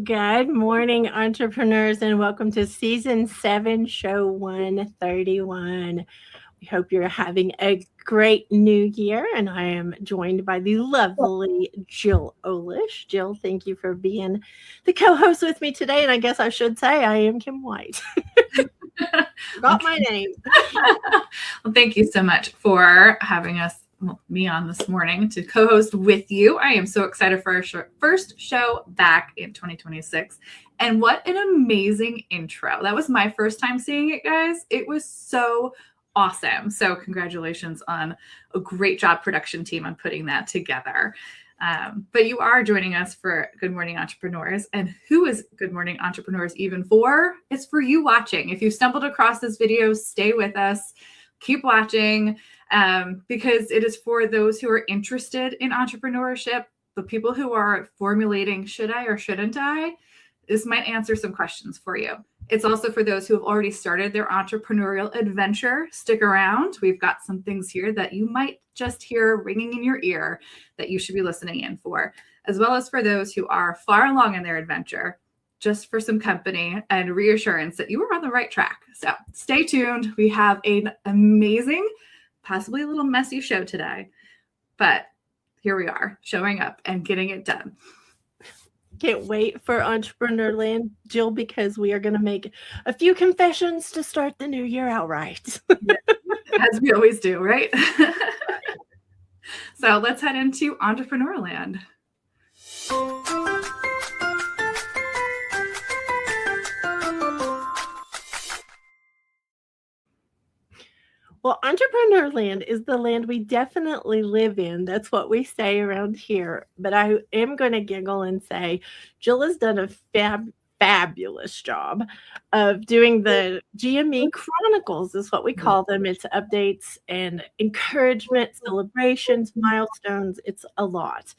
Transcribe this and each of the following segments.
Good morning, entrepreneurs, and welcome to Season 7, Show 131. We hope you're having a great new year, and I am joined by the lovely Jill Olish. Jill, thank you for being the co-host with me today, and I guess I should say I am Kim White. Got my name. Well, thank you so much for having me on this morning to co-host with you. I am so excited for our first show back in 2026. And what an amazing intro. That was my first time seeing it, guys. It was so awesome. So congratulations on a great job production team on putting that together. But you are joining us for Good Morning Entrepreneurs. And who is Good Morning Entrepreneurs even for? It's for you watching. If you stumbled across this video, stay with us. Keep watching because it is for those who are interested in entrepreneurship, the people who are formulating, should I or shouldn't I? This might answer some questions for you. It's also for those who have already started their entrepreneurial adventure. Stick around. We've got some things here that you might just hear ringing in your ear that you should be listening in for, as well as for those who are far along in their adventure, just for some company and reassurance that you are on the right track. So stay tuned. We have an amazing, possibly a little messy show today, but here we are showing up and getting it done. Can't wait for Entrepreneur Land, Jill, because we are going to make a few confessions to start the new year out right. As we always do, right? So let's head into Entrepreneur Land. Well, Entrepreneur Land is the land we definitely live in. That's what we say around here. But I am going to giggle and say Jill has done a fabulous job of doing the GME Chronicles, is what we call them. It's updates and encouragement, celebrations, milestones. It's a lot.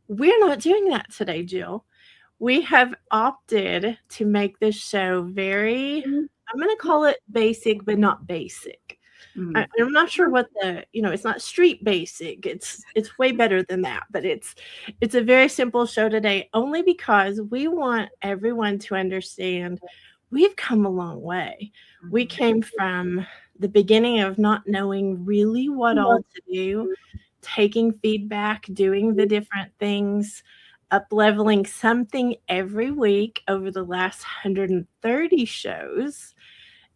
We're not doing that today, Jill. We have opted to make this show very, I'm going to call it basic, but not basic. I'm not sure what it's not street basic. It's way better than that, but it's a very simple show today, only because we want everyone to understand we've come a long way. We came from the beginning of not knowing really what all to do, taking feedback, doing the different things, up-leveling something every week over the last 130 shows.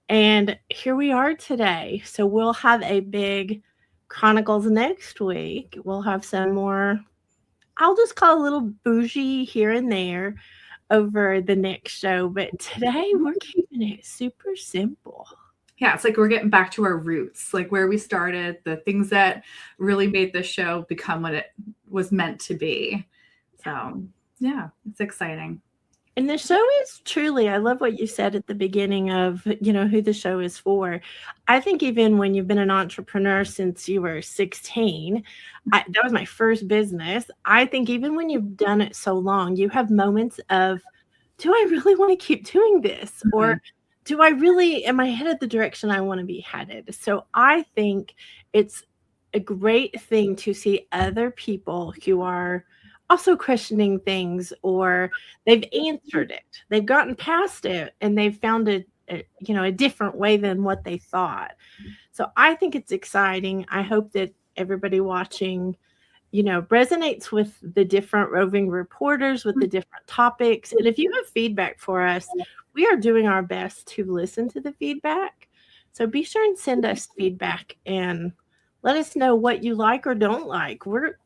And here we are today. So we'll have a big Chronicles next week. We'll have some more, I'll just call a little bougie here and there over the next show. But today we're keeping it super simple. Yeah, it's like we're getting back to our roots, like where we started, the things that really made this show become what it was meant to be. So yeah, it's exciting. And the show is truly, I love what you said at the beginning of, who the show is for. I think even when you've been an entrepreneur since you were 16, that was my first business. I think even when you've done it so long, you have moments of, do I really want to keep doing this? Or am I headed the direction I want to be headed? So I think it's a great thing to see other people who are also questioning things, or they've answered it, they've gotten past it, and they've found a different way than what they thought. So I think it's exciting. I hope that everybody watching, resonates with the different roving reporters, with the different topics. And if you have feedback for us, we are doing our best to listen to the feedback. So be sure and send us feedback and let us know what you like or don't like. We're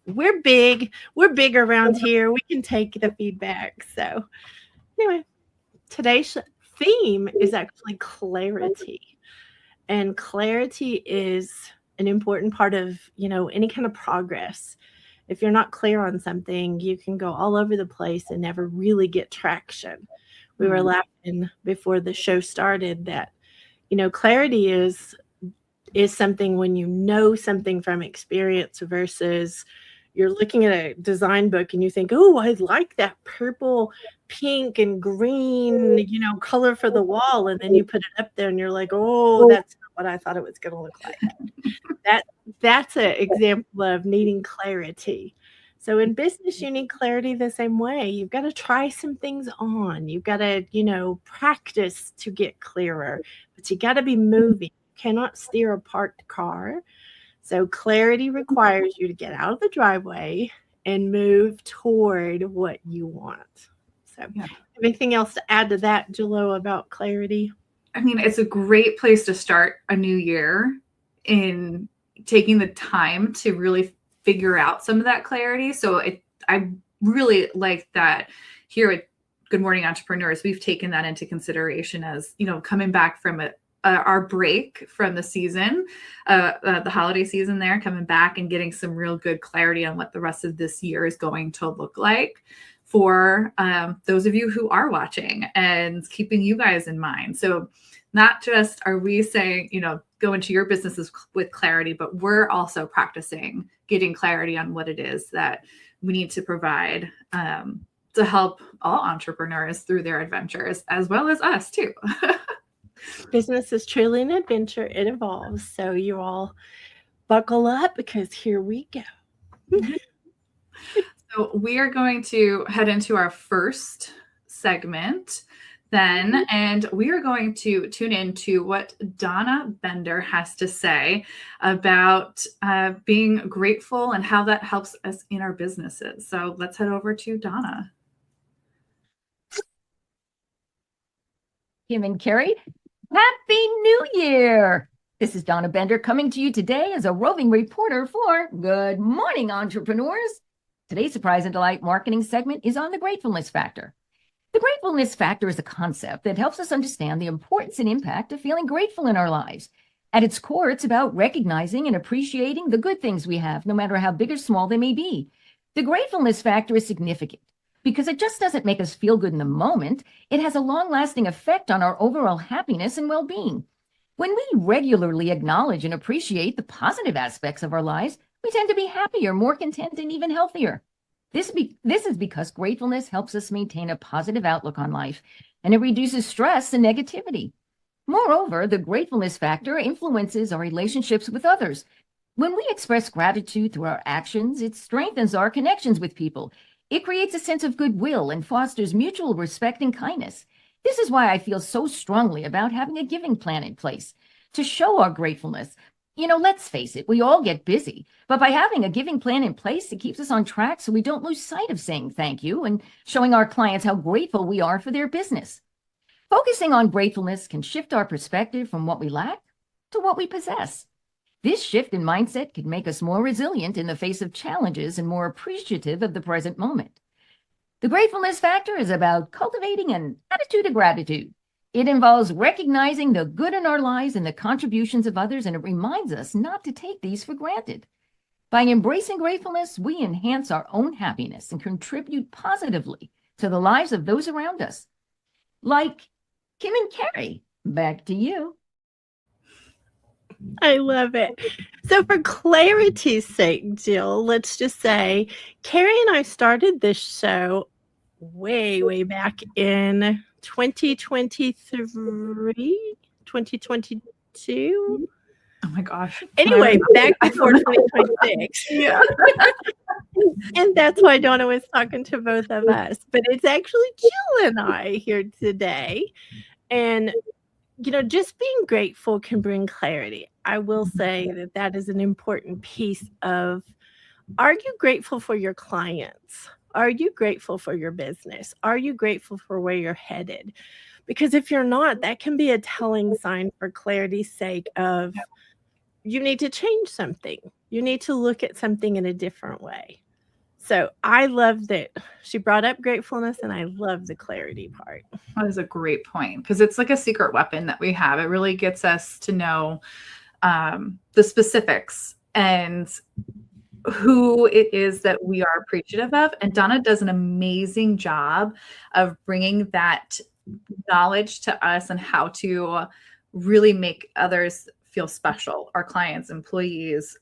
big. We're big around here. We can take the feedback. So anyway, today's theme is actually clarity. And clarity is an important part of, any kind of progress. If you're not clear on something, you can go all over the place and never really get traction. We were laughing before the show started that, clarity is something when you know something from experience versus you're looking at a design book and you think, oh, I like that purple, pink, and green, color for the wall. And then you put it up there and you're like, oh, that's not what I thought it was going to look like. That's an example of needing clarity. So in business, you need clarity the same way. You've got to try some things on. You've got to, practice to get clearer, but you got to be moving. You cannot steer a parked car. So clarity requires you to get out of the driveway and move toward what you want. So anything else to add to that, Jalo, about clarity? I mean, it's a great place to start a new year in taking the time to really figure out some of that clarity. So I really like that here at Good Morning Entrepreneurs, we've taken that into consideration as, coming back from our break from the season, the holiday season there, coming back and getting some real good clarity on what the rest of this year is going to look like for those of you who are watching, and keeping you guys in mind. So not just are we saying, go into your businesses with clarity, but we're also practicing getting clarity on what it is that we need to provide to help all entrepreneurs through their adventures, as well as us too. Business is truly an adventure. It evolves. So you all buckle up, because here we go. So we are going to head into our first segment then, and we are going to tune into what Donna Bender has to say about being grateful and how that helps us in our businesses. So let's head over to Donna. Kim and Carrie, Happy New Year! This is Donna Bender coming to you today as a roving reporter for Good Morning Entrepreneurs. Today's Surprise and Delight marketing segment is on the gratefulness factor. The gratefulness factor is a concept that helps us understand the importance and impact of feeling grateful in our lives. At its core, it's about recognizing and appreciating the good things we have, no matter how big or small they may be. The gratefulness factor is significant because it just doesn't make us feel good in the moment. It has a long-lasting effect on our overall happiness and well-being. When we regularly acknowledge and appreciate the positive aspects of our lives, we tend to be happier, more content, and even healthier. This is because gratefulness helps us maintain a positive outlook on life, and it reduces stress and negativity. Moreover, the gratefulness factor influences our relationships with others. When we express gratitude through our actions, it strengthens our connections with people. It creates a sense of goodwill and fosters mutual respect and kindness. This is why I feel so strongly about having a giving plan in place to show our gratefulness. Let's face it, we all get busy, but by having a giving plan in place, it keeps us on track so we don't lose sight of saying thank you and showing our clients how grateful we are for their business. Focusing on gratefulness can shift our perspective from what we lack to what we possess. This shift in mindset can make us more resilient in the face of challenges and more appreciative of the present moment. The gratefulness factor is about cultivating an attitude of gratitude. It involves recognizing the good in our lives and the contributions of others, and it reminds us not to take these for granted. By embracing gratefulness, we enhance our own happiness and contribute positively to the lives of those around us. Like Kim and Carrie, back to you. I love it. So for clarity's sake, Jill, let's just say Carrie and I started this show way back in 2023, 2022. Oh my gosh. Anyway, back before 2026. Yeah. And that's why Donna was talking to both of us. But it's actually Jill and I here today. And, just being grateful can bring clarity. I will say that is an important piece of, are you grateful for your clients? Are you grateful for your business? Are you grateful for where you're headed? Because if you're not, that can be a telling sign for clarity's sake of you need to change something. You need to look at something in a different way. So I love that she brought up gratefulness, and I love the clarity part. That is a great point, because it's like a secret weapon that we have. It really gets us to know the specifics and who it is that we are appreciative of. And Donna does an amazing job of bringing that knowledge to us and how to really make others feel special, our clients, employees,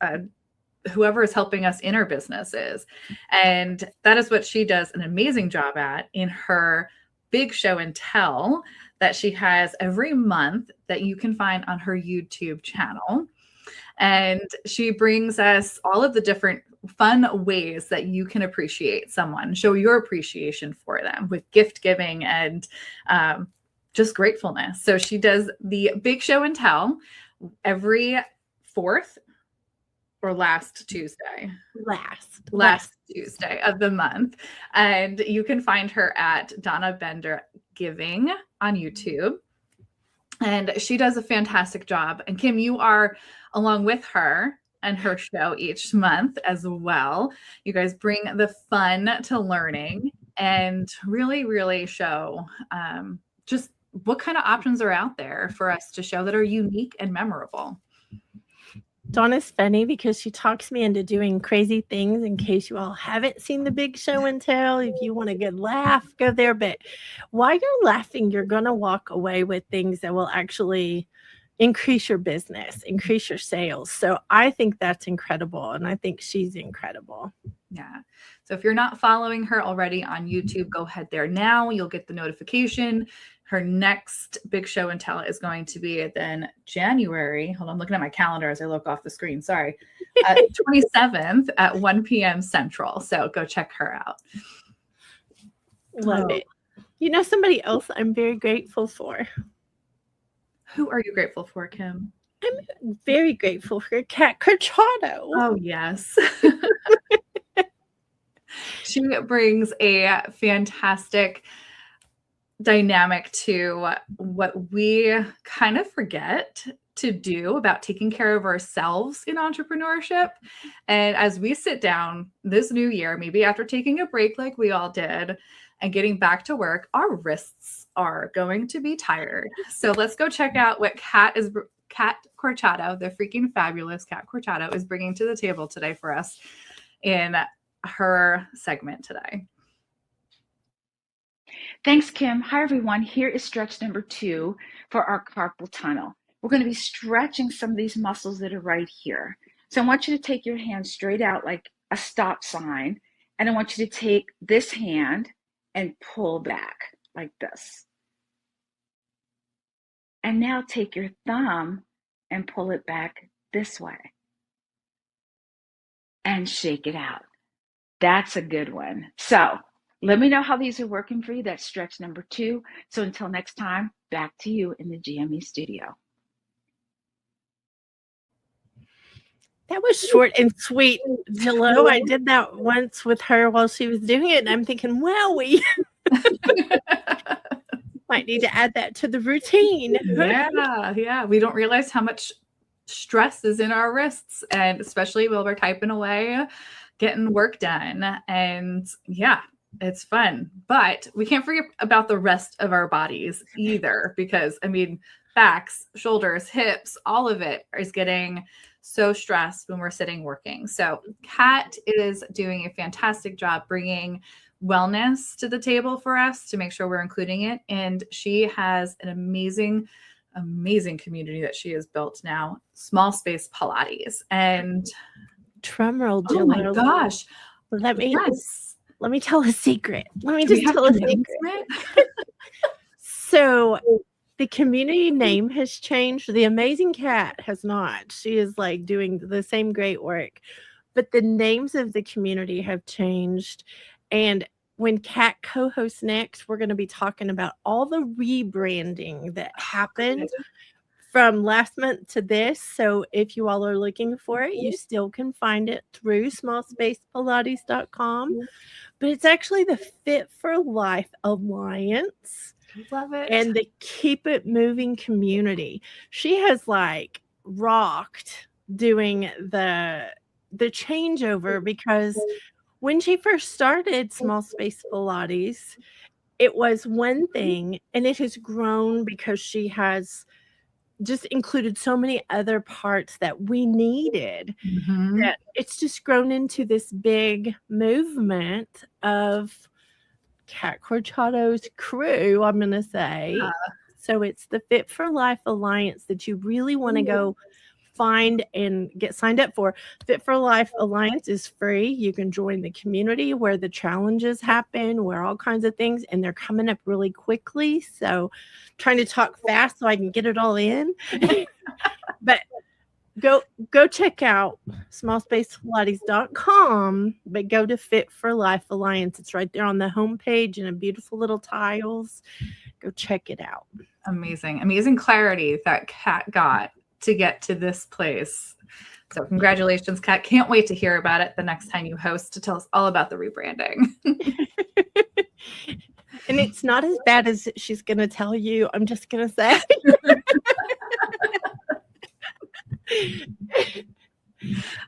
whoever is helping us in our businesses. And that is what she does an amazing job at in her big show and tell that she has every month that you can find on her YouTube channel. And she brings us all of the different fun ways that you can appreciate someone, show your appreciation for them with gift giving and just gratefulness. So she does the big show and tell every fourth or last Tuesday. Last Tuesday of the month. And you can find her at Donna Bender Giving on YouTube. And she does a fantastic job. And Kim, you are along with her and her show each month as well. You guys bring the fun to learning and really, really show just what kind of options are out there for us to show that are unique and memorable. Donna's funny because she talks me into doing crazy things. In case you all haven't seen the big show and tell, if you want a good laugh, go there. But while you're laughing, you're going to walk away with things that will actually increase your business, increase your sales. So I think that's incredible. And I think she's incredible. Yeah. So if you're not following her already on YouTube, go ahead there now. You'll get the notification. Her next big show and tell is going to be then January. Hold on, I'm looking at my calendar as I look off the screen. Sorry. 27th at 1 p.m. Central. So go check her out. Love it. You know, somebody else I'm very grateful for. Who are you grateful for, Kim? I'm very grateful for Kat Corchado. Oh, yes. She brings a fantastic dynamic to what we kind of forget to do about taking care of ourselves in entrepreneurship. And as we sit down this new year, maybe after taking a break like we all did and getting back to work, our wrists are going to be tired. So let's go check out what Kat Corchado, the freaking fabulous Kat Corchado, is bringing to the table today for us in her segment today. Thanks, Kim. Hi, everyone. Here is stretch number 2 for our carpal tunnel. We're going to be stretching some of these muscles that are right here. So I want you to take your hand straight out like a stop sign. And I want you to take this hand and pull back like this. And now take your thumb and pull it back this way. And shake it out. That's a good one. So let me know how these are working for you. That's stretch number 2. So until next time, back to you in the GME studio. That was short and sweet, Jello. I did that once with her while she was doing it. And I'm thinking, wow, we might need to add that to the routine. Yeah. We don't realize how much stress is in our wrists, and especially while we're typing away, getting work done. And yeah, it's fun, but we can't forget about the rest of our bodies either, because I mean, backs, shoulders, hips, all of it is getting so stressed when we're sitting working. So Kat is doing a fantastic job bringing wellness to the table for us to make sure we're including it. And she has an amazing community that she has built now, Small Space Pilates. And drum roll, oh my gosh. Let me tell a secret. Let me just tell a secret. So the community name has changed. The Amazing Cat has not. She is like doing the same great work, but the names of the community have changed. And when Kat co-hosts next, we're going to be talking about all the rebranding that happened from last month to this. So if you all are looking for it, you still can find it through smallspacepilates.com. But it's actually the Fit for Life Alliance. Love it. And the Keep It Moving community. She has like rocked doing the changeover, because when she first started Small Space Pilates, it was one thing, and it has grown because she has just included so many other parts that we needed, that it's just grown into this big movement of Kat Corchado's crew, I'm going to say. So it's the Fit for Life Alliance that you really want to go find and get signed up for. Fit for Life Alliance is free. You can join the community where the challenges happen, where all kinds of things, and they're coming up really quickly. So trying to talk fast so I can get it all in. But go check out smallspacepilates.com, but go to Fit for Life Alliance. It's right there on the homepage in a beautiful little tiles. Go check it out. Amazing clarity that Kat got to get to this place. So congratulations, Kat. Can't wait to hear about it the next time you host to tell us all about the rebranding. And it's not as bad as she's going to tell you. I'm just going to say.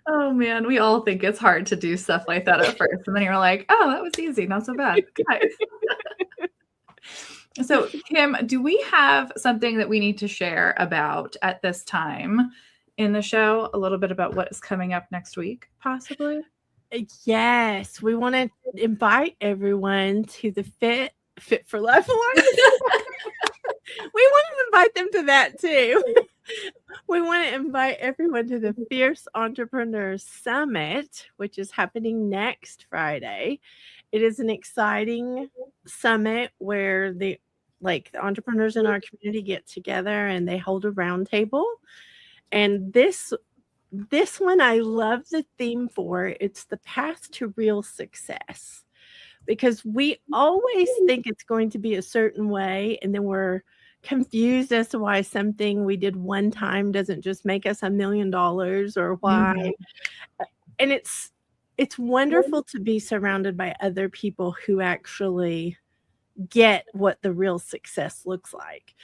Oh man, we all think it's hard to do stuff like that at first. And then you're like, oh, that was easy. Not so bad. So Kim, do we have something that we need to share about at this time in the show? A little bit about what is coming up next week, possibly? Yes, we want to invite everyone to the Fit for Life Alliance. We want to invite them to that too. We want to invite everyone to the Fierce Entrepreneurs Summit, which is happening next Friday. It is an exciting summit where the entrepreneurs in our community get together and they hold a round table. And this one, I love the theme for. It's the path to real success, because we always think it's going to be a certain way, and then we're confused as to why something we did one time doesn't just make us $1 million, or why. Mm-hmm. And it's wonderful to be surrounded by other people who actually get what the real success looks like.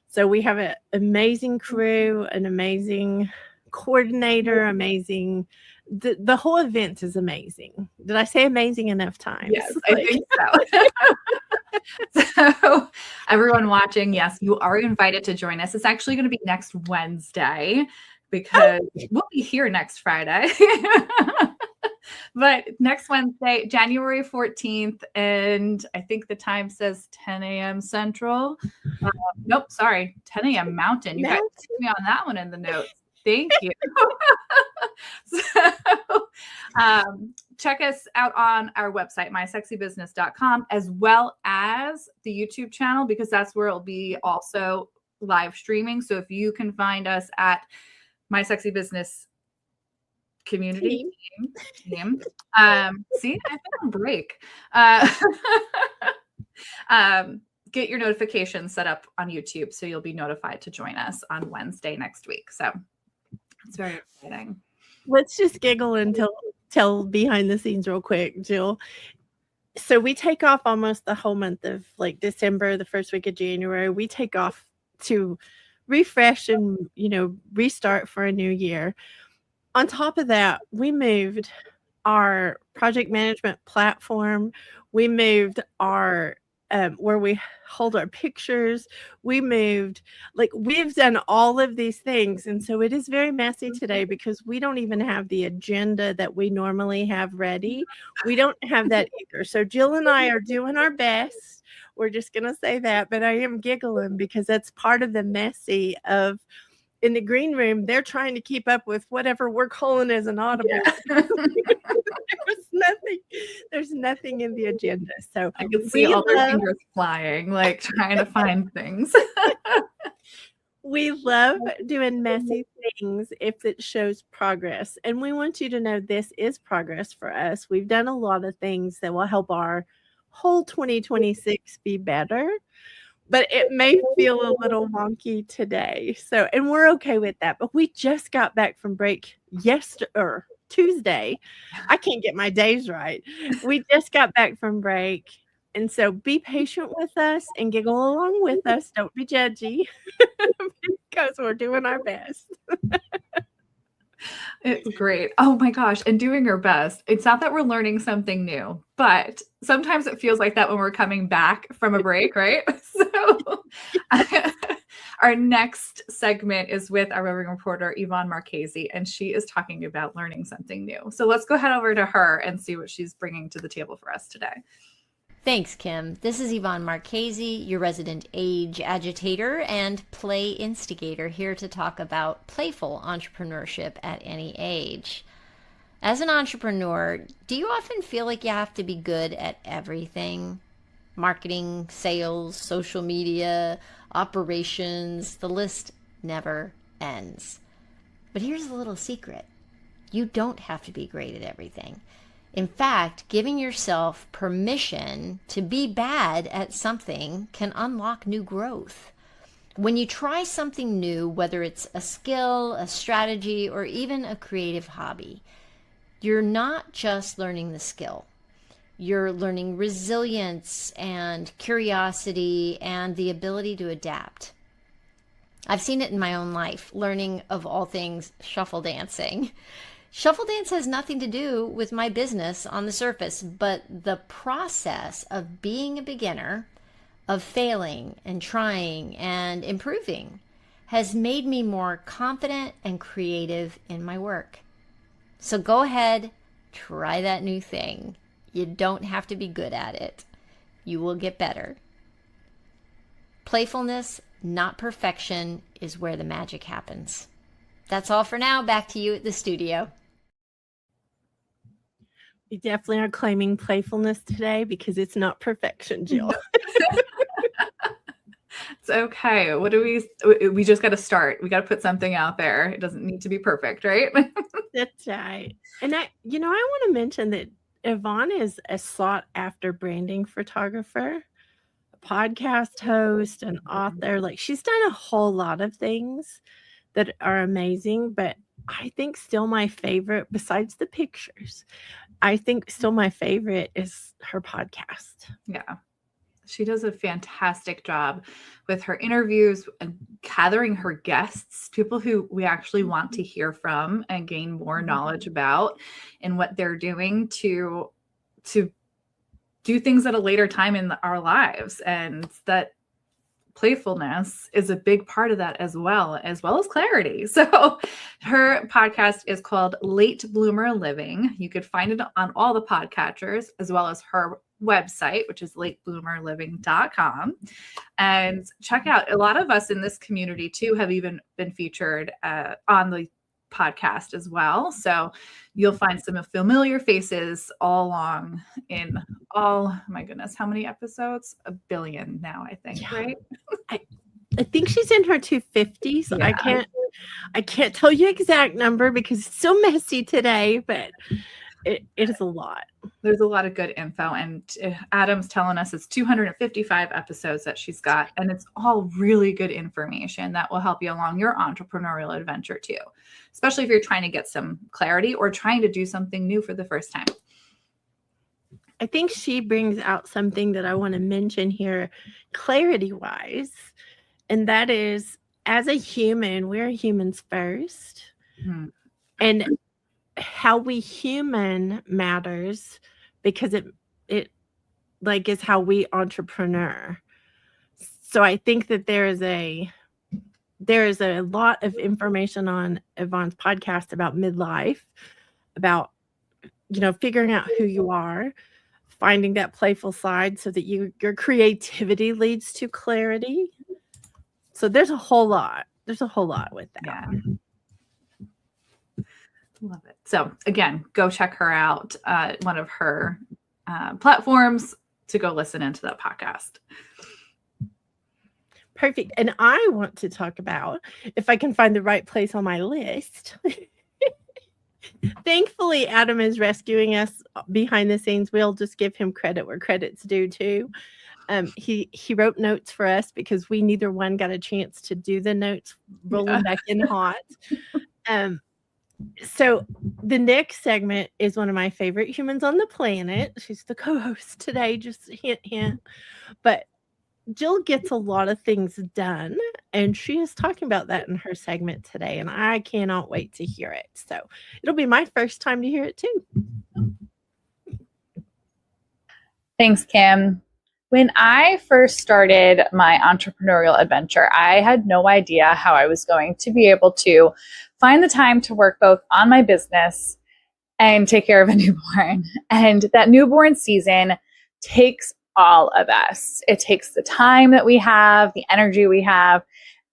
So we have an amazing crew, an amazing coordinator, amazing. The whole event is amazing. Did I say amazing enough times? Yes, I think so. So everyone watching, yes, you are invited to join us. It's actually going to be next Wednesday, because we'll be here next Friday. But next Wednesday, January 14th, and I think the time says 10 a.m. Central. Nope, sorry, 10 a.m. Mountain. You guys put me on that one in the notes. Thank you. So check us out on our website, mysexybusiness.com, as well as the YouTube channel, because that's where it'll be also live streaming. So if you can find us at My Sexy Business Community team. See, I've been on break. Get your notifications set up on YouTube so you'll be notified to join us on Wednesday next week. So it's very exciting. Let's just giggle and tell behind the scenes real quick, Jill. So we take off almost the whole month of December, the first week of January. We take off to refresh and, restart for a new year. On top of that, we moved our project management platform. We moved our where we hold our pictures. We moved, we've done all of these things. And so it is very messy today, because we don't even have the agenda that we normally have ready. We don't have that either. So Jill and I are doing our best. We're just going to say that, but I am giggling because that's part of the messy of, in the green room, they're trying to keep up with whatever we're calling as an audible. Yeah. There's nothing in the agenda. So I can see all their fingers flying, trying to find things. We love doing messy things if it shows progress. And we want you to know this is progress for us. We've done a lot of things that will help our whole 2026 be better. But it may feel a little wonky today. So, and we're okay with that. But we just got back from break Tuesday. I can't get my days right. We just got back from break. And so be patient with us and giggle along with us. Don't be judgy, because we're doing our best. It's great. Oh my gosh. And doing our best. It's not that we're learning something new, but sometimes it feels like that when we're coming back from a break, right? So our next segment is with our roving reporter, Yvonne Marchese, and she is talking about learning something new. So let's go head over to her and see what she's bringing to the table for us today. Thanks, Kim. This is Yvonne Marchese, your resident age agitator and play instigator, here to talk about playful entrepreneurship at any age. As an entrepreneur, do you often feel like you have to be good at everything? Marketing, sales, social media, operations, the list never ends. But here's a little secret. You don't have to be great at everything. In fact, giving yourself permission to be bad at something can unlock new growth. When you try something new, whether it's a skill, a strategy, or even a creative hobby, you're not just learning the skill. You're learning resilience and curiosity and the ability to adapt. I've seen it in my own life, learning of all things shuffle dancing. Shuffle dance has nothing to do with my business on the surface, but the process of being a beginner, of failing and trying and improving, has made me more confident and creative in my work. So go ahead, try that new thing. You don't have to be good at it. You will get better. Playfulness, not perfection, is where the magic happens. That's all for now. Back to you at the studio. We definitely are claiming playfulness today because it's not perfection, Jill. It's okay. What do we just got to start. We got to put something out there. It doesn't need to be perfect, right? That's right. And I want to mention that Yvonne is a sought after branding photographer, a podcast host, an author. Like, she's done a whole lot of things that are amazing, but I think still my favorite, besides the pictures, I think still my favorite is her podcast. Yeah. She does a fantastic job with her interviews and gathering her guests, people who we actually want to hear from and gain more knowledge about and what they're doing to do things at a later time in our lives. And that playfulness is a big part of that as well as clarity. So her podcast is called Late Bloomer Living. You could find it on all the podcatchers, as well as her website, which is latebloomerliving.com. And check out, a lot of us in this community too have even been featured on the podcast as well. So you'll find some familiar faces all along in all, my goodness, how many episodes? 1 billion now, I think, Yeah. right? I think she's in her 250s. Yeah. I can't tell you exact number because it's so messy today, but it is a lot. There's a lot of good info, and Adam's telling us it's 255 episodes that she's got, and it's all really good information that will help you along your entrepreneurial adventure too, especially if you're trying to get some clarity or trying to do something new for the first time. I think she brings out something that I want to mention here, clarity-wise, and that is, as a human, we're humans first, and how we human matters because it like is how we entrepreneur. So I think that there is a lot of information on Yvonne's podcast about midlife, about figuring out who you are, finding that playful side so that your creativity leads to clarity. So there's a whole lot with that. Yeah. Love it. So again, go check her out, one of her platforms to go listen into that podcast. Perfect. And I want to talk about, if I can find the right place on my list. Thankfully, Adam is rescuing us behind the scenes. We'll just give him credit where credit's due too. He wrote notes for us because we neither one got a chance to do the notes rolling back in hot. So the next segment is one of my favorite humans on the planet. She's the co-host today, just hint, hint. But Jill gets a lot of things done, and she is talking about that in her segment today, and I cannot wait to hear it. So it'll be my first time to hear it too. Thanks, Kim. When I first started my entrepreneurial adventure, I had no idea how I was going to be able to find the time to work both on my business and take care of a newborn. And that newborn season takes all of us. It takes the time that we have, the energy we have,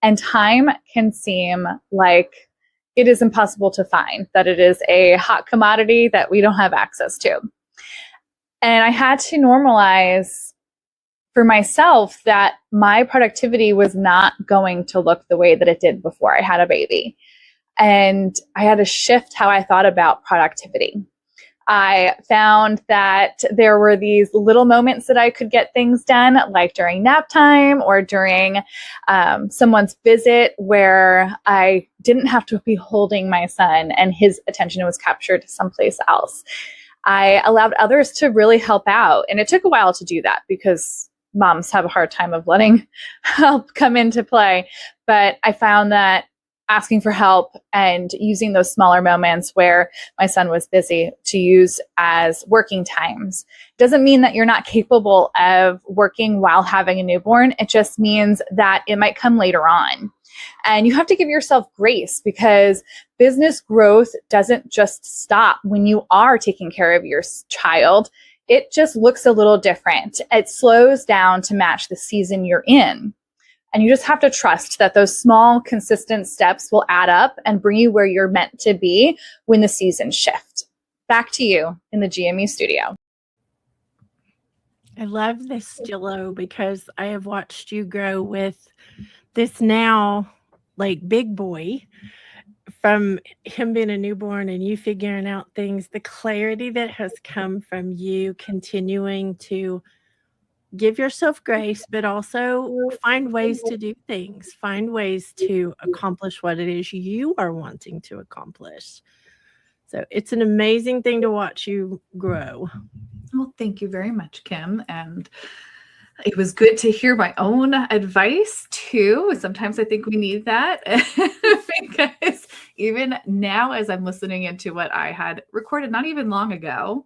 and time can seem like it is impossible to find, that it is a hot commodity that we don't have access to. And I had to normalize for myself that my productivity was not going to look the way that it did before I had a baby. And I had to shift how I thought about productivity. I found that there were these little moments that I could get things done, like during nap time or during someone's visit, where I didn't have to be holding my son and his attention was captured someplace else. I allowed others to really help out. And it took a while to do that because moms have a hard time of letting help come into play. But I found that asking for help and using those smaller moments where my son was busy to use as working times doesn't mean that you're not capable of working while having a newborn. It just means that it might come later on. And you have to give yourself grace because business growth doesn't just stop when you are taking care of your child. It just looks a little different. It slows down to match the season you're in. And you just have to trust that those small, consistent steps will add up and bring you where you're meant to be when the seasons shift. Back to you in the GME studio. I love this, Stillo, because I have watched you grow with this now like big boy, from him being a newborn and you figuring out things, the clarity that has come from you continuing to give yourself grace, but also find ways to do things, find ways to accomplish what it is you are wanting to accomplish. So it's an amazing thing to watch you grow. Well, thank you very much, Kim. And it was good to hear my own advice too. Sometimes I think we need that because even now, as I'm listening into what I had recorded not even long ago,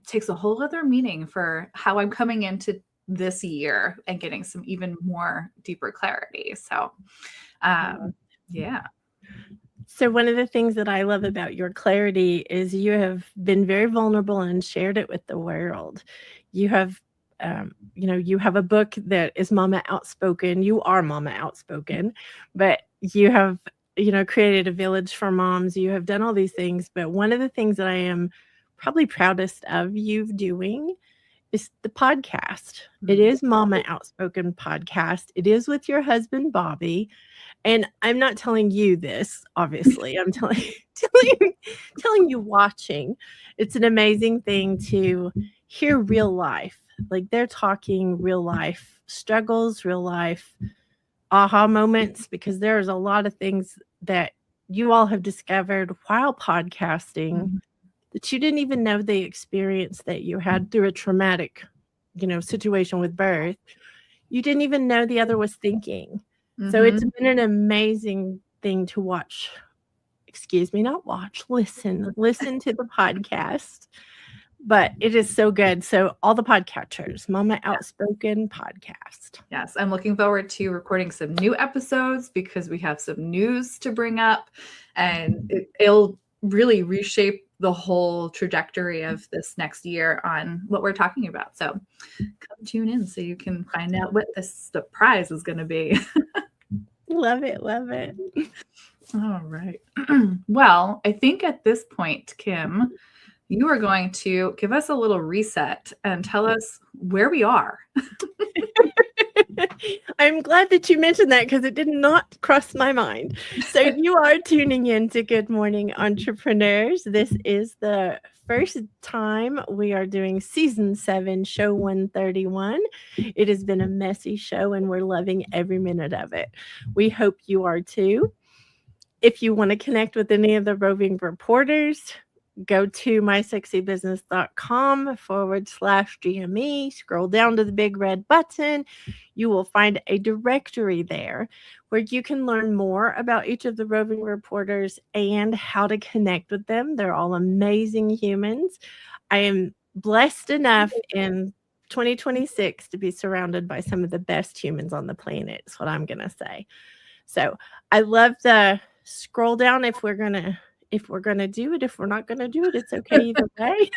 takes a whole other meaning for how I'm coming into this year and getting some even more deeper clarity. So, yeah. So one of the things that I love about your clarity is you have been very vulnerable and shared it with the world. You have, you have a book that is Mama Outspoken. You are Mama Outspoken, but you have, created a village for moms. You have done all these things. But one of the things that I am probably proudest of you doing is the podcast. It is Mama Outspoken podcast. It is with your husband, Bobby. And I'm not telling you this, obviously. I'm telling you watching. It's an amazing thing to hear real life. Like they're talking real life struggles, real life aha moments, because there's a lot of things that you all have discovered while podcasting that you didn't even know the experience that you had through a traumatic, situation with birth. You didn't even know the other was thinking. So it's been an amazing thing to watch. Excuse me, not watch, listen to the podcast. But it is so good. So all the podcatchers, Mama Outspoken podcast. Yes, I'm looking forward to recording some new episodes because we have some news to bring up, and it'll really reshape the whole trajectory of this next year on what we're talking about. So come tune in so you can find out what the surprise is going to be. Love it. Love it. All right. Well, I think at this point, Kim, you are going to give us a little reset and tell us where we are. I'm glad that you mentioned that because it did not cross my mind. So you are tuning in to Good Morning Entrepreneurs. This is the first time we are doing season 7, show 131. It has been a messy show and we're loving every minute of it. We hope you are too. If you want to connect with any of the Roving Reporters, go to mysexybusiness.com/GME, scroll down to the big red button. You will find a directory there where you can learn more about each of the Roving Reporters and how to connect with them. They're all amazing humans. I am blessed enough in 2026 to be surrounded by some of the best humans on the planet, is what I'm going to say. So I love the scroll down if we're going to do it. If we're not going to do it, it's okay either way.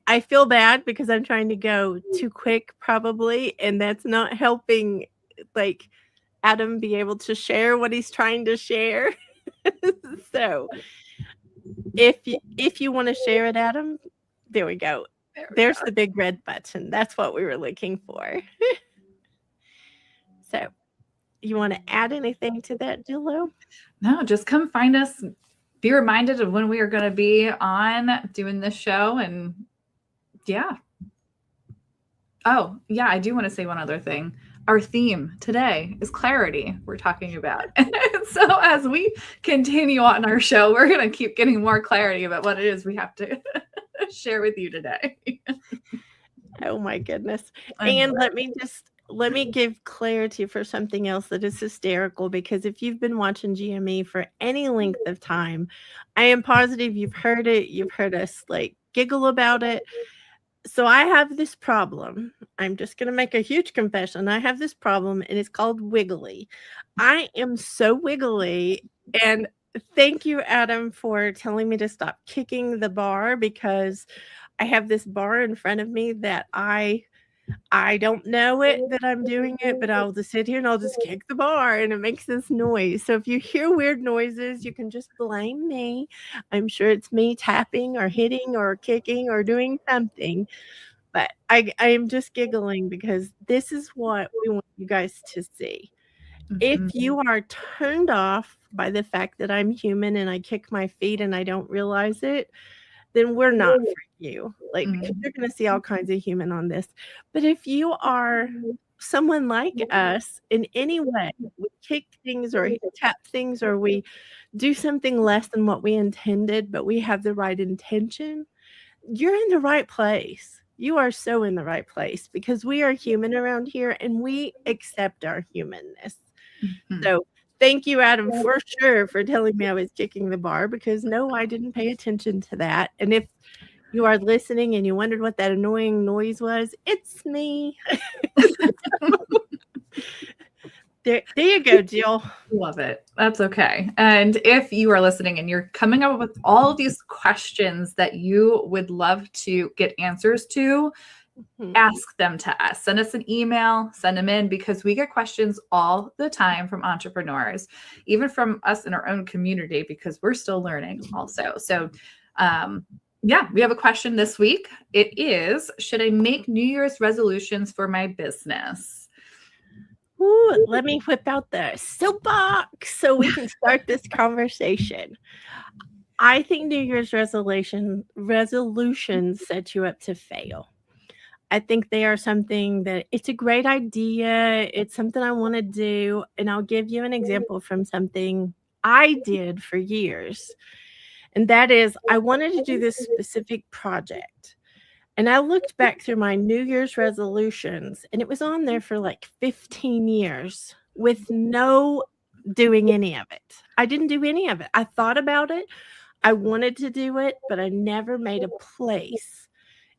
I feel bad because I'm trying to go too quick probably, and that's not helping like Adam be able to share what he's trying to share. So if you want to share it, Adam, there we go. There's the big red button. That's what we were looking for. So You want to add anything to that, Jillo? No, just come find us. Be reminded of when we are going to be on doing this show. And yeah. Oh, yeah, I do want to say one other thing. Our theme today is clarity we're talking about. So as we continue on our show, we're going to keep getting more clarity about what it is we have to share with you today. Oh my goodness. And let me give clarity for something else that is hysterical, because if you've been watching GME for any length of time, I am positive you've heard it. You've heard us like giggle about it. So I have this problem. I'm just going to make a huge confession. I have this problem, and it's called wiggly. I am so wiggly, and thank you, Adam, for telling me to stop kicking the bar, because I have this bar in front of me that I don't know it that I'm doing it, but I'll just sit here and I'll just kick the bar and it makes this noise. So if you hear weird noises, you can just blame me. I'm sure it's me tapping or hitting or kicking or doing something. But I am just giggling because this is what we want you guys to see. If you are turned off by the fact that I'm human and I kick my feet and I don't realize it, then we're not for you. Like, because you're going to see all kinds of human on this. But if you are someone like us in any way, we kick things or tap things or we do something less than what we intended, but we have the right intention, you're in the right place. You are so in the right place, because we are human around here and we accept our humanness. So thank you, Adam, for sure, for telling me I was kicking the bar, because no, I didn't pay attention to that. And if you are listening and you wondered what that annoying noise was, it's me. There you go, Jill. Love it. That's okay. And if you are listening and you're coming up with all of these questions that you would love to get answers to, ask them to us. Send us an email, send them in, because we get questions all the time from entrepreneurs, even from us in our own community, because we're still learning also. So, yeah, we have a question this week. It is, should I make New Year's resolutions for my business? Ooh, let me whip out the soapbox so we can start this conversation. I think New Year's resolutions set you up to fail. I think they are something that it's a great idea. It's something I want to do. And I'll give you an example from something I did for years. And that is, I wanted to do this specific project. And I looked back through my New Year's resolutions, and it was on there for like 15 years with no doing any of it. I didn't do any of it. I thought about it. I wanted to do it, but I never made a place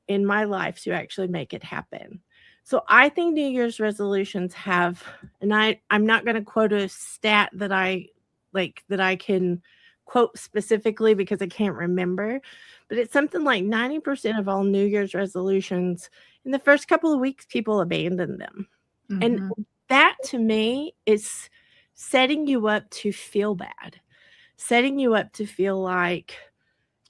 in my life to actually make it happen. So I think New Year's resolutions have, and I'm not going to quote a stat that I can quote specifically because I can't remember, but it's something like 90% of all New Year's resolutions, in the first couple of weeks, people abandon them. And that to me is setting you up to feel bad, setting you up to feel like,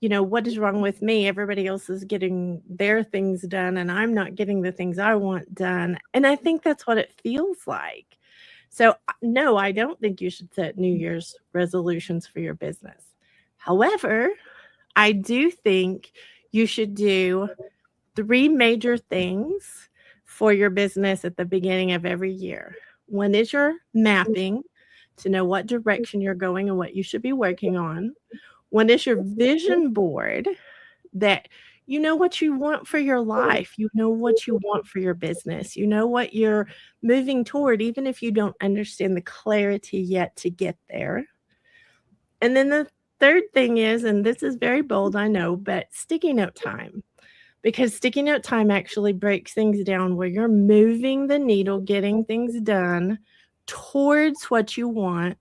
you know, what is wrong with me? Everybody else is getting their things done and I'm not getting the things I want done. And I think that's what it feels like. So no, I don't think you should set New Year's resolutions for your business. However, I do think you should do 3 major things for your business at the beginning of every year. One is your mapping to know what direction you're going and what you should be working on. One is your vision board, that you know what you want for your life. You know what you want for your business. You know what you're moving toward, even if you don't understand the clarity yet to get there. And then the third thing is, and this is very bold, I know, but sticky note time. Because sticky note time actually breaks things down where you're moving the needle, getting things done towards what you want,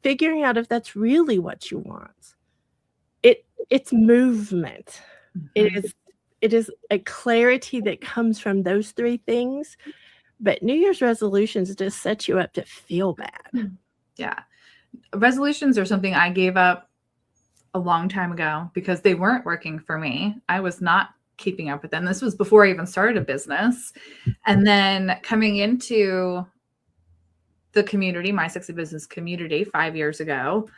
figuring out if that's really what you want. It's movement. It is a clarity that comes from those 3 things. But New Year's resolutions just set you up to feel bad. Yeah. Resolutions are something I gave up a long time ago because they weren't working for me. I was not keeping up with them. This was before I even started a business. And then coming into the community, my Sexy Business community, 5 years ago,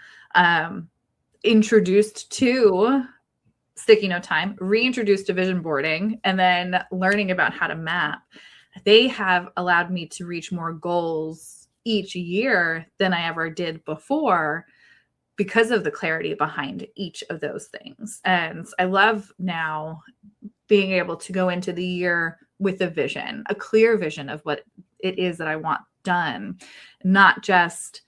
introduced to sticky note time, reintroduced to vision boarding, and then learning about how to map, they have allowed me to reach more goals each year than I ever did before because of the clarity behind each of those things. And I love now being able to go into the year with a vision, a clear vision of what it is that I want done, not just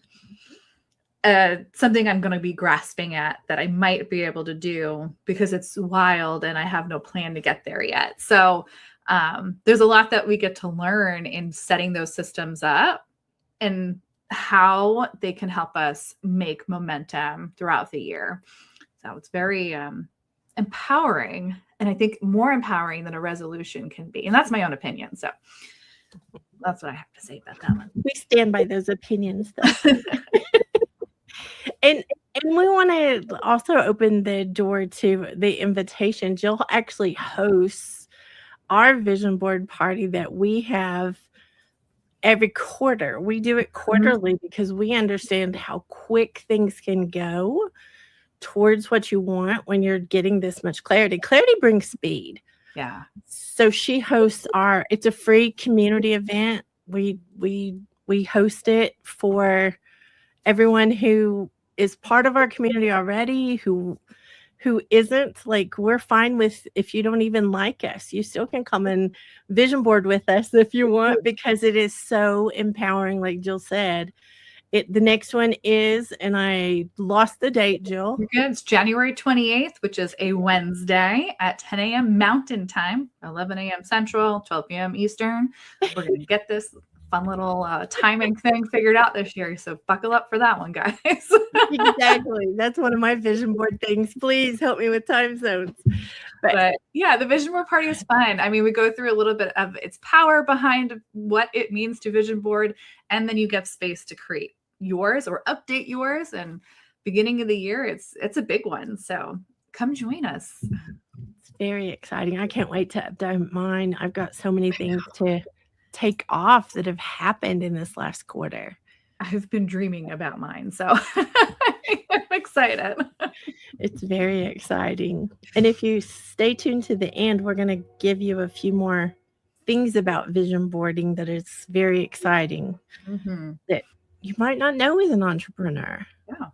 something I'm going to be grasping at that I might be able to do because it's wild and I have no plan to get there yet. So there's a lot that we get to learn in setting those systems up and how they can help us make momentum throughout the year. So it's very empowering, and I think more empowering than a resolution can be. And that's my own opinion. So that's what I have to say about that one. We stand by those opinions, though. And we want to also open the door to the invitation. Jill actually hosts our vision board party that we have every quarter. We do it quarterly because we understand how quick things can go towards what you want when you're getting this much clarity. Clarity brings speed. Yeah. So she hosts it's a free community event. We host it for everyone who is part of our community already, who isn't. Like, we're fine with, if you don't even like us, you still can come and vision board with us if you want, because it is so empowering. Like Jill said, the next one is, and I lost the date, Jill. You're good. It's January 28th, which is a Wednesday at 10 a.m. Mountain Time, 11 a.m. Central, 12 p.m. Eastern. We're going to get this fun little timing thing figured out this year. So buckle up for that one, guys. Exactly. That's one of my vision board things. Please help me with time zones. But yeah, the vision board party is fun. I mean, we go through a little bit of its power behind what it means to vision board, and then you get space to create yours or update yours. And beginning of the year, it's a big one. So come join us. It's very exciting. I can't wait to update mine. I've got so many things to take off that have happened in this last quarter. I've been dreaming about mine, so I'm excited. It's very exciting. And if you stay tuned to the end, we're going to give you a few more things about vision boarding that is very exciting that you might not know as an entrepreneur. Yeah.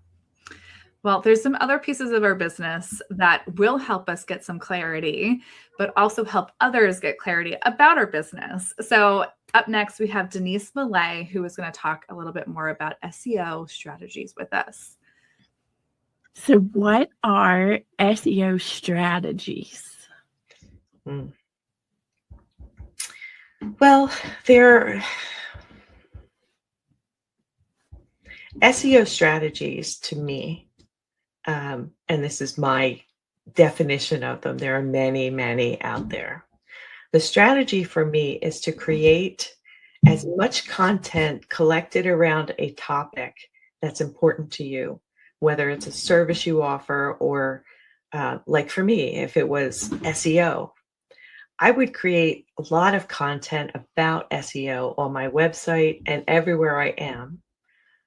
Well, there's some other pieces of our business that will help us get some clarity, but also help others get clarity about our business. So up next, we have Denise Millet, who is going to talk a little bit more about SEO strategies with us. So what are SEO strategies? Well, SEO strategies to me, and this is my definition of them. There are many, many out there. The strategy for me is to create as much content collected around a topic that's important to you, whether it's a service you offer or like for me, if it was SEO, I would create a lot of content about SEO on my website and everywhere I am,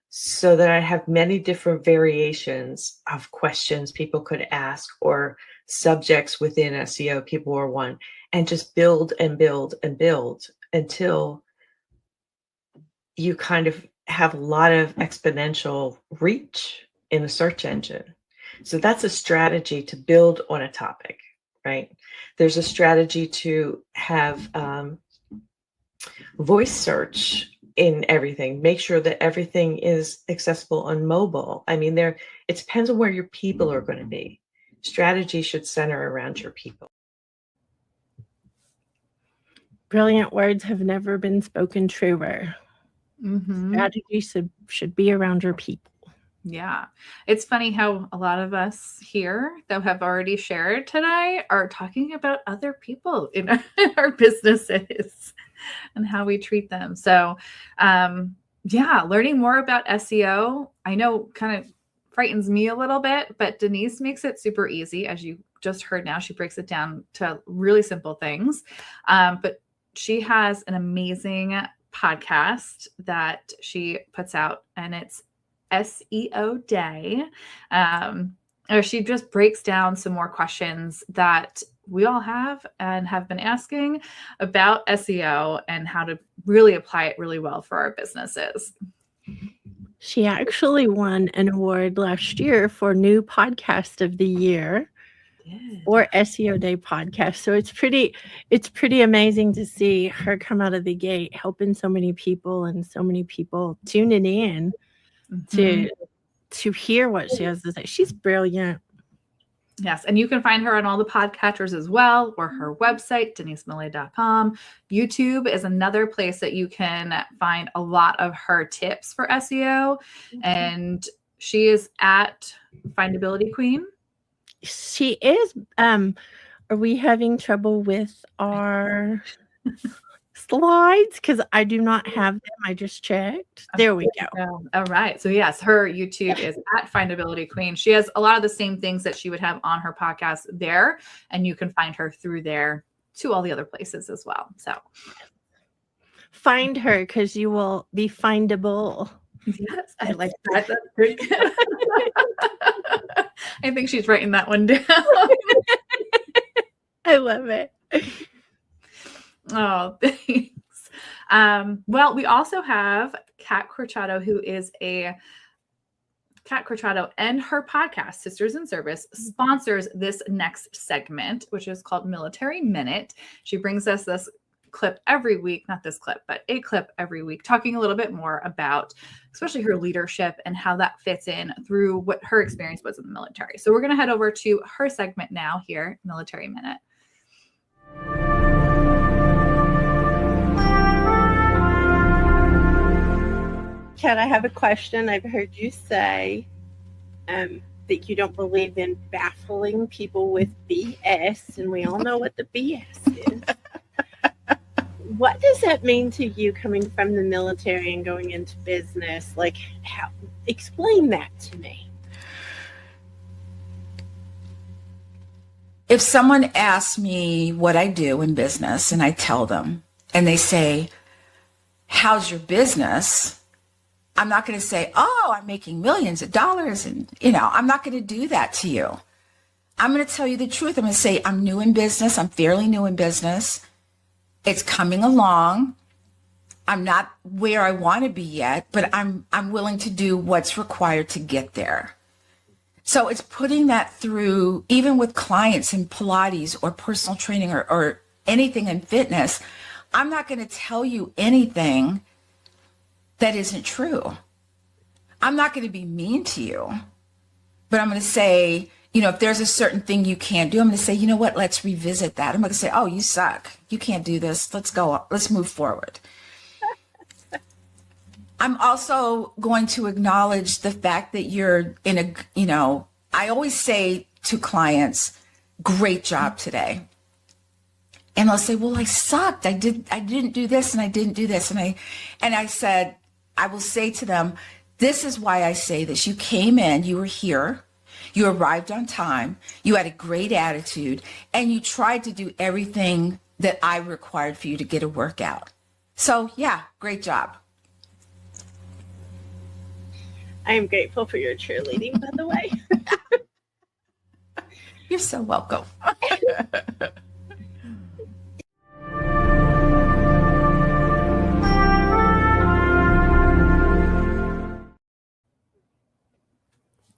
so that I have many different variations of questions people could ask or subjects within SEO people are one, and just build and build and build until you kind of have a lot of exponential reach in the search engine. So that's a strategy to build on a topic, right? There's a strategy to have voice search in everything. Make sure that everything is accessible on mobile. I mean, it depends on where your people are going to be. Strategy should center around your people. Brilliant words have never been spoken truer. Strategy should be around your people. Yeah. It's funny how a lot of us here that have already shared today are talking about other people in our businesses and how we treat them. So, learning more about SEO, I know kind of frightens me a little bit, but Denise makes it super easy. As you just heard now, she breaks it down to really simple things. But she has an amazing podcast that she puts out, and it's SEO Day. Or she just breaks down some more questions that we all have and have been asking about SEO and how to really apply it really well for our businesses. She actually won an award last year for New Podcast of the Year or SEO Day podcast. So it's pretty amazing to see her come out of the gate helping so many people and so many people tuning in to hear what she has to say. She's brilliant. Yes, and you can find her on all the podcatchers as well, or her website, denisemillet.com. YouTube is another place that you can find a lot of her tips for SEO. And she is at Findability Queen. She is. Are we having trouble with our slides? Because I do not have them. I just checked. There we go. All right. So yes, her YouTube is at Findability Queen. She has a lot of the same things that she would have on her podcast there, and you can find her through there to all the other places as well. So find her because you will be findable. Yes, I like that. That's pretty good. I think she's writing that one down. I love it. Oh, thanks. Well, we also have Kat Corchado, who is Kat Corchado, and her podcast, Sisters in Service, sponsors this next segment, which is called Military Minute. She brings us this clip every week, not this clip, but a clip every week, talking a little bit more about especially her leadership and how that fits in through what her experience was in the military. So we're going to head over to her segment now here, Military Minute. Kat, I have a question. I've heard you say that you don't believe in baffling people with BS, and we all know what the BS is. What does that mean to you coming from the military and going into business? Like, how? Explain that to me. If someone asks me what I do in business and I tell them, and they say, how's your business? I'm not going to say, oh, I'm making millions of dollars. And, I'm not going to do that to you. I'm going to tell you the truth. I'm going to say, I'm new in business. I'm fairly new in business. It's coming along. I'm not where I want to be yet, but I'm willing to do what's required to get there. So it's putting that through, even with clients in Pilates or personal training or anything in fitness. I'm not going to tell you anything that isn't true. I'm not going to be mean to you, but I'm going to say, if there's a certain thing you can't do, I'm going to say, you know what, let's revisit that. I'm going to say, oh, you suck. You can't do this. Let's go. Let's move forward. I'm also going to acknowledge the fact that you're in I always say to clients, great job today. And they'll say, well, I sucked. I didn't do this and I didn't do this. And I said, I will say to them, this is why I say this. You came in, you were here. You arrived on time, you had a great attitude, and you tried to do everything that I required for you to get a workout. So, yeah, great job. I am grateful for your cheerleading, by the way. You're so welcome.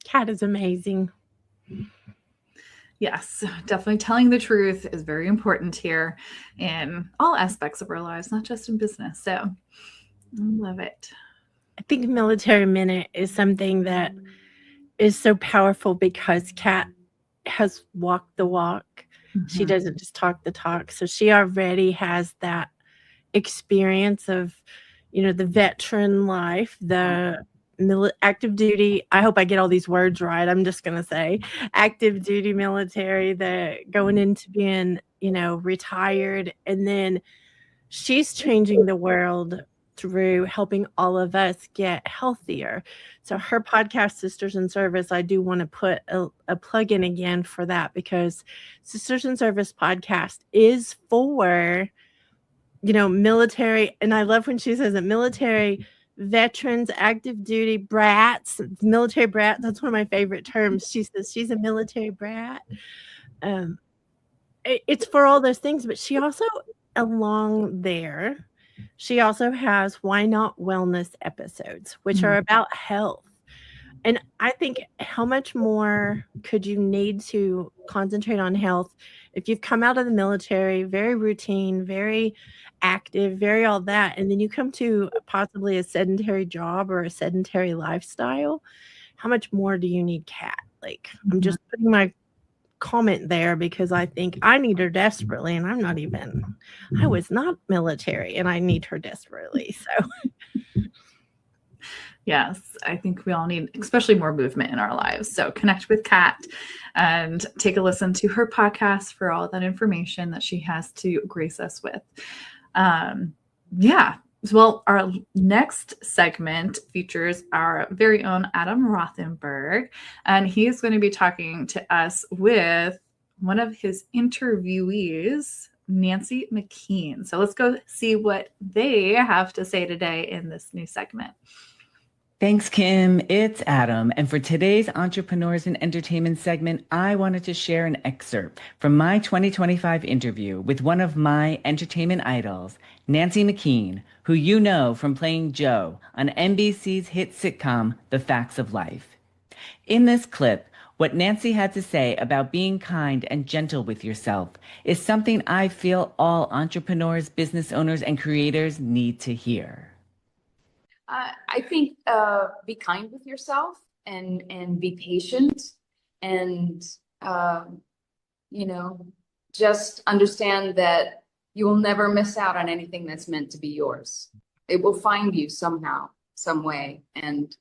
Kat is amazing. Yes, definitely telling the truth is very important here in all aspects of our lives, not just in business. So I love it. I think Military Minute is something that is so powerful because Kat has walked the walk. She doesn't just talk the talk. So she already has that experience of, the veteran life, the active duty. I hope I get all these words right. I'm just going to say active duty military, the going into being, retired. And then she's changing the world through helping all of us get healthier. So her podcast, Sisters in Service, I do want to put a plug in again for that, because Sisters in Service podcast is for military, and I love when she says it, military veterans, active duty brats, military brat. That's one of my favorite terms. She says she's a military brat. It's for all those things, but she also, along there, she also has Why Not Wellness episodes, which are about health. And I think, how much more could you need to concentrate on health if you've come out of the military, very routine, very active, very all that, and then you come to possibly a sedentary job or a sedentary lifestyle? How much more do you need Kat? Like, I'm just putting my comment there because I think I need her desperately, and I was not military, and I need her desperately. So yes, I think we all need, especially more movement in our lives. So connect with Kat and take a listen to her podcast for all that information that she has to grace us with. Well, our next segment features our very own Adam Rothenberg, and he's going to be talking to us with one of his interviewees, Nancy McKean. So let's go see what they have to say today in this new segment. Thanks, Kim. It's Adam. And for today's Entrepreneurs in Entertainment segment, I wanted to share an excerpt from my 2025 interview with one of my entertainment idols, Nancy McKean, who you know from playing Jo on NBC's hit sitcom, The Facts of Life. In this clip, what Nancy had to say about being kind and gentle with yourself is something I feel all entrepreneurs, business owners, and creators need to hear. I think be kind with yourself and be patient and, just understand that you will never miss out on anything that's meant to be yours. It will find you somehow, some way. And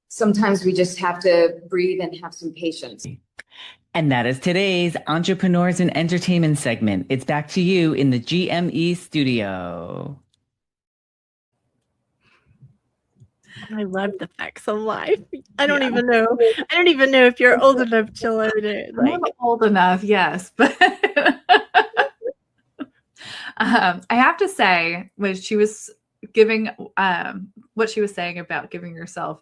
sometimes we just have to breathe and have some patience. And that is today's Entrepreneurs in Entertainment segment. It's back to you in the GME studio. I love The Facts of Life. I don't even know if you're old enough to learn it. I'm old enough, yes, but I have to say, when she was giving what she was saying about giving yourself,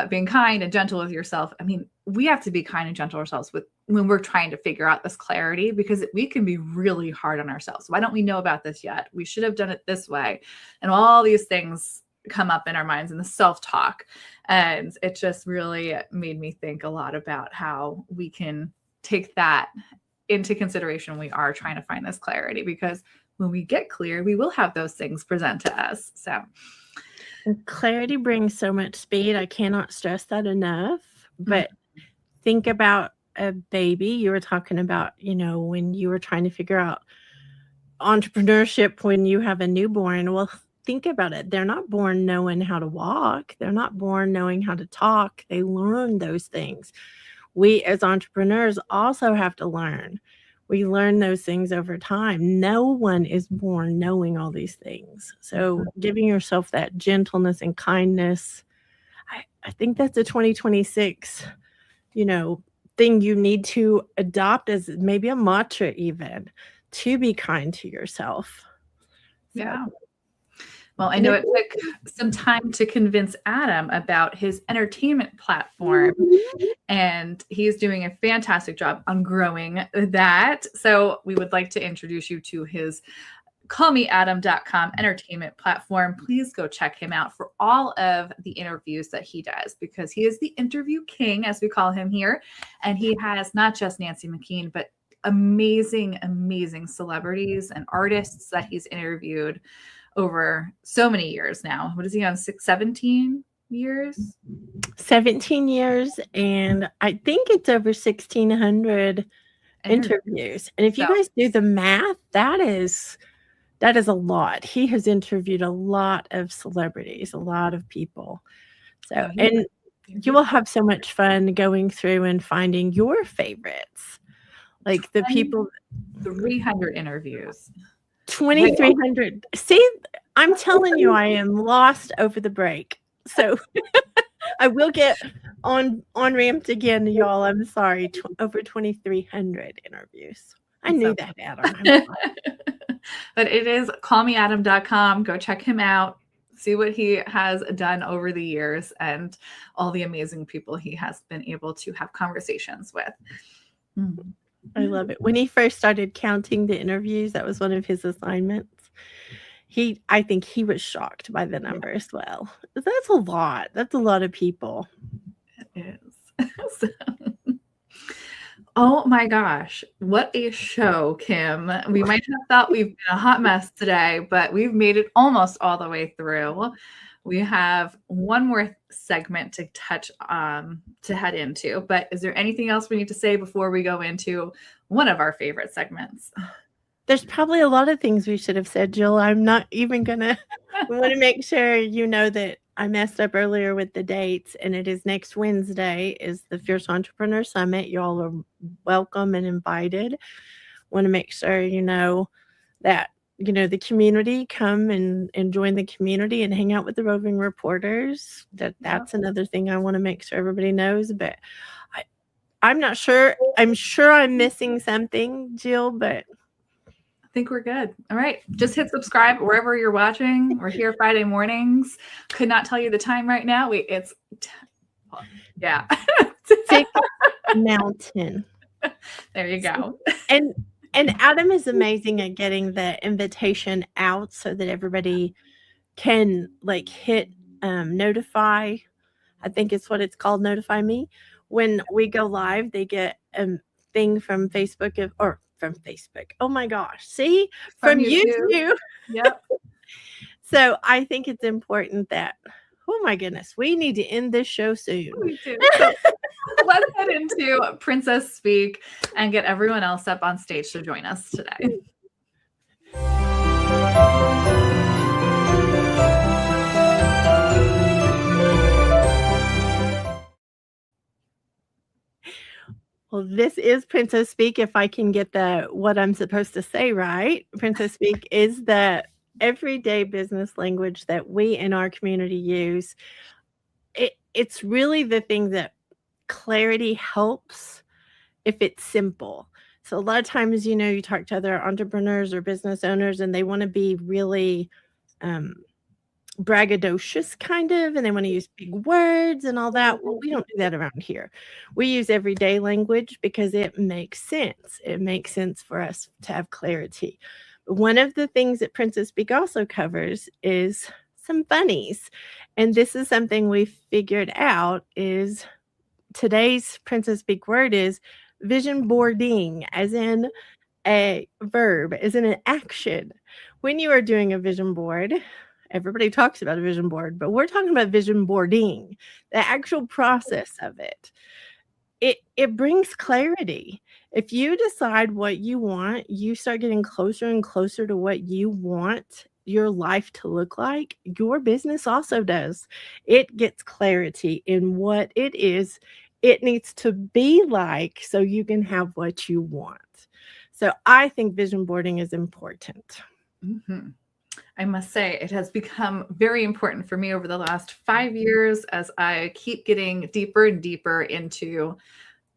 being kind and gentle with yourself. I mean, we have to be kind and gentle ourselves when we're trying to figure out this clarity, because we can be really hard on ourselves. Why don't we know about this yet? We should have done it this way, and all these things come up in our minds in the self-talk. And it just really made me think a lot about how we can take that into consideration when we are trying to find this clarity, because when we get clear, we will have those things present to us. So clarity brings so much speed. I cannot stress that enough. But think about a baby. You were talking about, when you were trying to figure out entrepreneurship when you have a newborn. Well, think about it. They're not born knowing how to walk. They're not born knowing how to talk. They learn those things. We as entrepreneurs also have to learn. We learn those things over time. No one is born knowing all these things. So giving yourself that gentleness and kindness, I think that's a 2026, thing you need to adopt as maybe a mantra, even, to be kind to yourself. Yeah. Well, I know it took some time to convince Adam about his entertainment platform, and he's doing a fantastic job on growing that. So we would like to introduce you to his callmeadam.com entertainment platform. Please go check him out for all of the interviews that he does, because he is the interview king, as we call him here. And he has not just Nancy McKean, but amazing, amazing celebrities and artists that he's interviewed over so many years now. What is he on? 17 years? 17 years. And I think it's over 1,600 interviews. And if you guys do the math, that is a lot. He has interviewed a lot of celebrities, a lot of people. So, and you will have so much fun going through and finding your favorites. Like the people. 300 interviews. 2,300. See, I'm telling you, I am lost over the break. So I will get on ramped again, y'all. I'm sorry. Over 2,300 interviews. I knew that, Adam. But it is callmeadam.com. Go check him out. See what he has done over the years and all the amazing people he has been able to have conversations with. I love it. When he first started counting the interviews, that was one of his assignments. I think he was shocked by the number as well. That's a lot. That's a lot of people. It is. Oh my gosh, what a show, Kim. We might have thought we've been a hot mess today, but we've made it almost all the way through. We have one more segment to touch to head into, but is there anything else we need to say before we go into one of our favorite segments? There's probably a lot of things we should have said, Jill. I'm not even gonna. We want to make sure you know that I messed up earlier with the dates, and it is next Wednesday is the Fierce Entrepreneur Summit. You all are welcome and invited. Want to make sure you know that the community come and join the community and hang out with the Roving Reporters. That's another thing I want to make sure everybody knows. But I'm not sure. I'm sure I'm missing something, Jill, but I think we're good. All right. Just hit subscribe wherever you're watching. We're here Friday mornings. Could not tell you the time right now. Yeah. Tick Mountain. There you go. And Adam is amazing at getting the invitation out so that everybody can hit notify. I think it's what it's called, notify me. When we go live, they get a thing from Facebook from Facebook. Oh my gosh. See? From YouTube. Yep. So I think it's important that, oh my goodness, we need to end this show soon. We do. So let's head into Princess Speak and get everyone else up on stage to join us today. Well, this is Princess Speak. If I can get what I'm supposed to say right, Princess Speak is the everyday business language that we in our community use. It's really the thing that clarity helps if it's simple. So a lot of times, you talk to other entrepreneurs or business owners and they want to be really braggadocious kind of, and they want to use big words and all that. Well, we don't do that around here. We use everyday language because it makes sense. It makes sense for us to have clarity. One of the things that Princess Speak also covers is some funnies. And this is something we figured out is today's Princess Speak word is vision boarding, as in a verb, as in an action. When you are doing a vision board, everybody talks about a vision board, but we're talking about vision boarding, the actual process of it. It brings clarity. If you decide what you want, you start getting closer and closer to what you want your life to look like. Your business also does. It gets clarity in what it is it needs to be like so you can have what you want. So I think vision boarding is important. Mm-hmm. I must say it has become very important for me over the last 5 years as I keep getting deeper and deeper into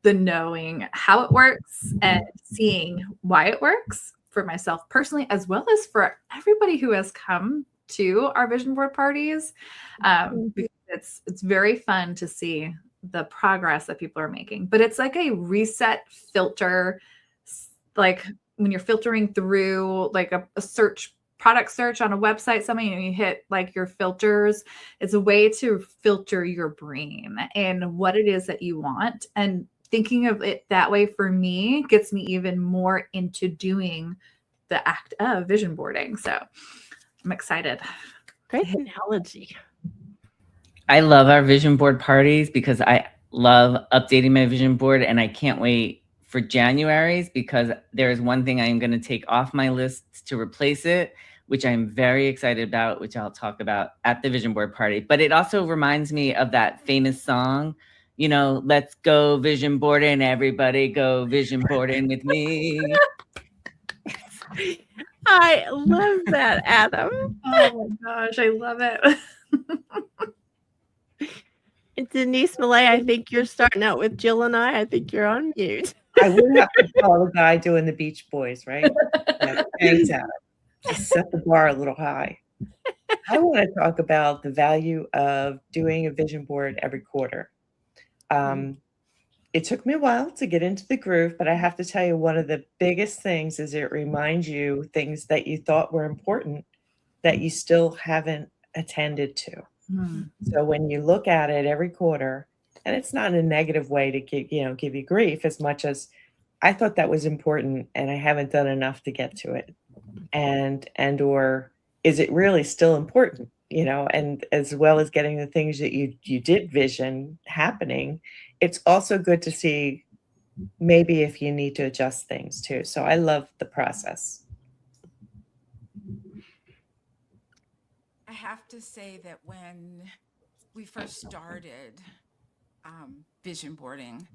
the knowing how it works and seeing why it works for myself personally, as well as for everybody who has come to our vision board parties. Because it's very fun to see the progress that people are making, but it's like a reset filter, like when you're filtering through like a product search on a website, something, and you hit like your filters. It's a way to filter your brain and what it is that you want. And thinking of it that way for me gets me even more into doing the act of vision boarding. So I'm excited. Great analogy. I love our vision board parties because I love updating my vision board, and I can't wait for January's because there is one thing I am going to take off my list to replace it, which I'm very excited about, which I'll talk about at the vision board party. But it also reminds me of that famous song, let's go vision boarding, everybody go vision boarding with me. I love that, Adam. Oh my gosh, I love it. And Denise Millet, I think you're starting out with Jill and I think you're on mute. I would have to follow the guy doing the Beach Boys, right? Yeah, thanks, Adam. I set the bar a little high. I want to talk about the value of doing a vision board every quarter. It took me a while to get into the groove, but I have to tell you, one of the biggest things is it reminds you things that you thought were important that you still haven't attended to. So when you look at it every quarter, and it's not in a negative way to give you grief, as much as I thought that was important and I haven't done enough to get to it. Or is it really still important? And as well as getting the things that you did vision happening, it's also good to see maybe if you need to adjust things too. So I love the process. I have to say that when we first started vision boarding,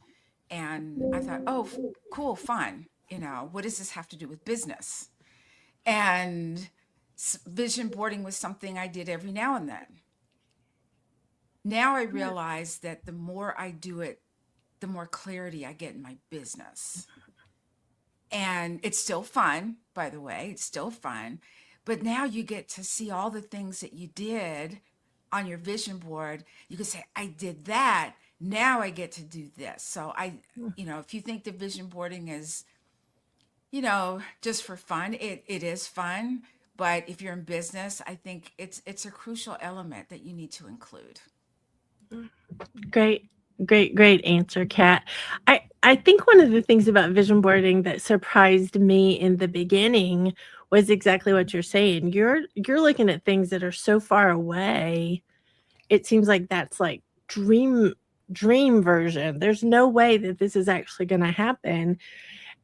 and I thought, oh, cool, fun. What does this have to do with business? And vision boarding was something I did every now and then. Now I realize that the more I do it, the more clarity I get in my business. And it's still fun, by the way, it's still fun. But now you get to see all the things that you did on your vision board. You can say, I did that. Now I get to do this. So if you think the vision boarding is, just for fun, it is fun. But if you're in business, I think it's a crucial element that you need to include. Great answer, Kat. I think one of the things about vision boarding that surprised me in the beginning was exactly what you're saying. You're looking at things that are so far away. It seems like that's like dream version. There's no way that this is actually going to happen.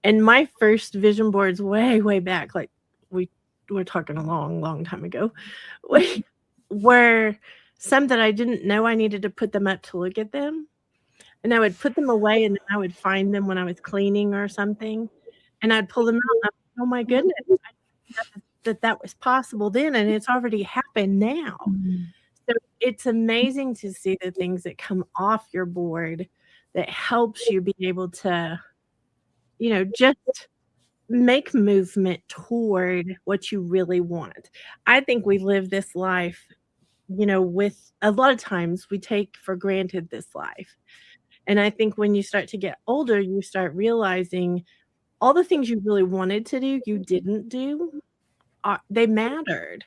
And my first vision boards way back, like we're talking a long time ago, were some that I didn't know I needed to put them up to look at them. And I would put them away, and then I would find them when I was cleaning or something. And I'd pull them out. And oh my goodness, I didn't know that was possible then, and it's already happened now. So it's amazing to see the things that come off your board that helps you be able to, just make movement toward what you really want. I think we live this life, with a lot of times we take for granted this life. And I think when you start to get older, you start realizing all the things you really wanted to do, you didn't do. They mattered.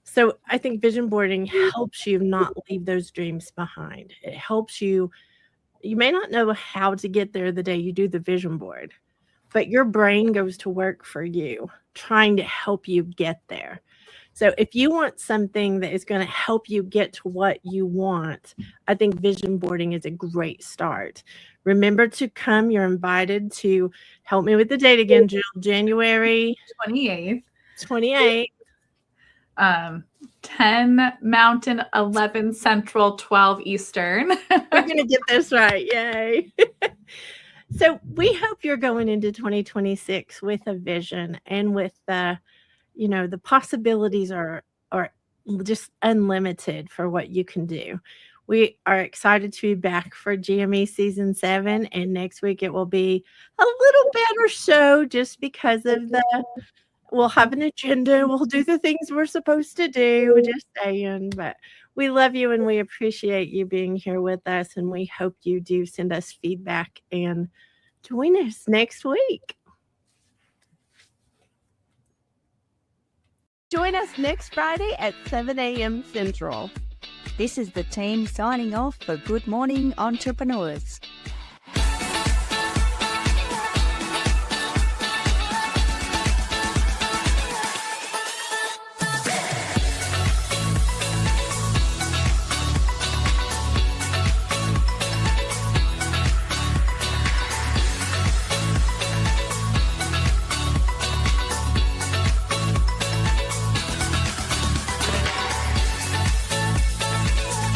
So I think vision boarding helps you not leave those dreams behind. It helps you. You may not know how to get there the day you do the vision board, but your brain goes to work for you, trying to help you get there. So if you want something that is going to help you get to what you want, I think vision boarding is a great start. Remember to come. You're invited to help me with the date again, Jill. January 28th. 28th. 10 Mountain, 11 Central, 12 Eastern. We're going to get this right. Yay. So we hope you're going into 2026 with a vision and with the possibilities are just unlimited for what you can do. We are excited to be back for GME season 7, and next week it will be a little better show just because of we'll have an agenda. We'll do the things we're supposed to do, just saying. But we love you and we appreciate you being here with us, and we hope you do send us feedback and join us next week. Join us next Friday at 7 a.m. Central. This is the team signing off for Good Morning Entrepreneurs.